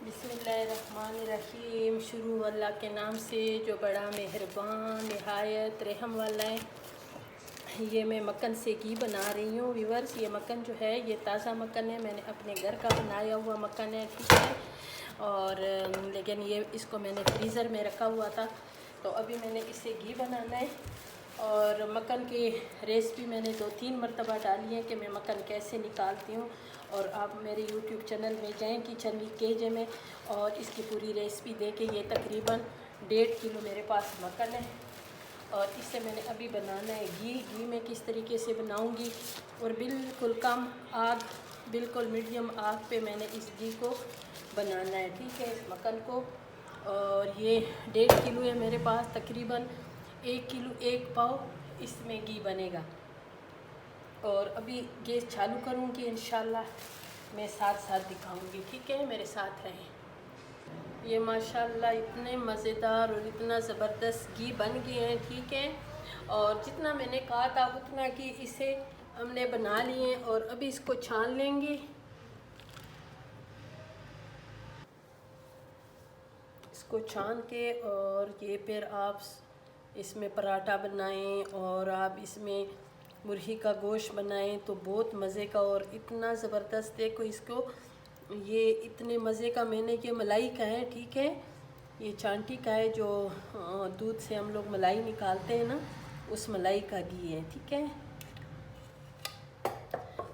बिस्मिल्लाहिर्रहमानिर्रहीम। शुरू अल्लाह के नाम से जो बड़ा मेहरबान निहायत रहम वाला है। ये मैं मक्कन से घी बना रही हूँ व्यूअर्स। ये मक्कन जो है ये ताज़ा मक्कन है, मैंने अपने घर का बनाया हुआ मक्कन है, ठीक है। और लेकिन ये इसको मैंने फ्रीज़र में रखा हुआ था, तो अभी मैंने इससे घी बनाना है। और मक्कन की रेसिपी मैंने 2-3 मरतबा डाली है कि मैं मक्कन कैसे निकालती हूँ। और आप मेरे YouTube चैनल में जाएँ किचन विद केजे में, और इसकी पूरी रेसिपी देखें। ये तकरीबन 1.5 किलो मेरे पास मक्कन है, और इससे मैंने अभी बनाना है घी मैं किस तरीके से बनाऊँगी। और बिल्कुल कम आग, बिल्कुल मीडियम आग पे मैंने इस घी को बनाना है, ठीक है, इस मक्कन को। और ये 1.5 किलो है मेरे पास, तकरीबन 1 किलो 1 पाव इसमें घी बनेगा। और अभी गैस चालू करूँगी, इंशाल्लाह मैं साथ साथ दिखाऊँगी, ठीक है, मेरे साथ रहें। ये माशाल्लाह इतने मज़ेदार और इतना ज़बरदस्त घी बन गए हैं, ठीक है। और जितना मैंने कहा था उतना कि इसे हमने बना लिए। और अभी इसको छान लेंगे। इसको छान के और ये फिर आप इसमें पराठा बनाएं, और आप इसमें मुर्गी का गोश्त बनाएं तो बहुत मज़े का और इतना ज़बरदस्त। देखो इसको, ये इतने मज़े का, मैंने ये मलाई का है, ठीक है, ये चांटी का है, जो दूध से हम लोग मलाई निकालते हैं ना, उस मलाई का घी है, ठीक है।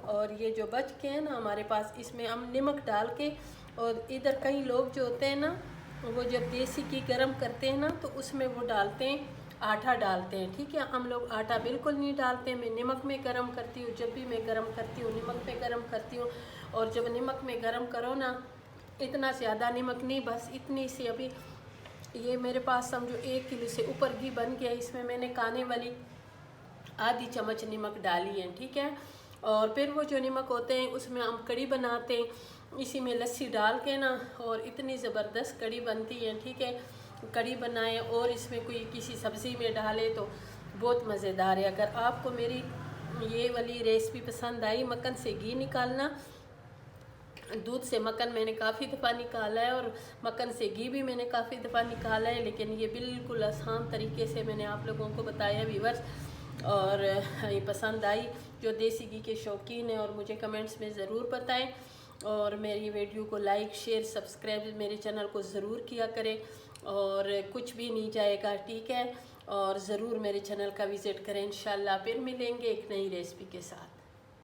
और ये जो बच के है ना हमारे पास, इसमें हम नमक डाल के, और इधर कई लोग जो होते हैं ना, वो जब देसी घी गरम करते हैं ना तो उसमें वो डालते हैं, आटा डालते हैं, ठीक है। हम लोग आटा बिल्कुल नहीं डालते, मैं नमक में गरम करती हूँ। जब भी मैं गरम करती हूँ नमक में गरम करती हूँ। और जब नमक में गरम करो ना, इतना ज़्यादा नमक नहीं, बस इतनी सी। अभी ये मेरे पास समझो 1 किलो से ऊपर घी बन गया। इसमें मैंने खाने वाली आधी चम्मच नमक डाली है, ठीक है। और फिर वो जो नमक होते हैं उसमें हम कड़ी बनाते हैं, इसी में लस्सी डाल के ना, और इतनी ज़बरदस्त कड़ी बनती है, ठीक है। कड़ी बनाएं और इसमें कोई किसी सब्ज़ी में डाले तो बहुत मज़ेदार है। अगर आपको मेरी ये वाली रेसिपी पसंद आई, मक्कन से घी निकालना, दूध से मक्कन मैंने काफ़ी दफ़ा निकाला है, और मक्कन से घी भी मैंने काफ़ी दफ़ा निकाला है, लेकिन ये बिल्कुल आसान तरीके से मैंने आप लोगों को बताया व्यूअर्स। और ये पसंद आई, जो देसी घी के शौकीन हैं, और मुझे कमेंट्स में ज़रूर बताएं। और मेरी वीडियो को लाइक शेयर सब्सक्राइब मेरे चैनल को ज़रूर किया करें, और कुछ भी नहीं जाएगा, ठीक है। और ज़रूर मेरे चैनल का विज़िट करें। इंशाल्लाह फिर मिलेंगे एक नई रेसिपी के साथ।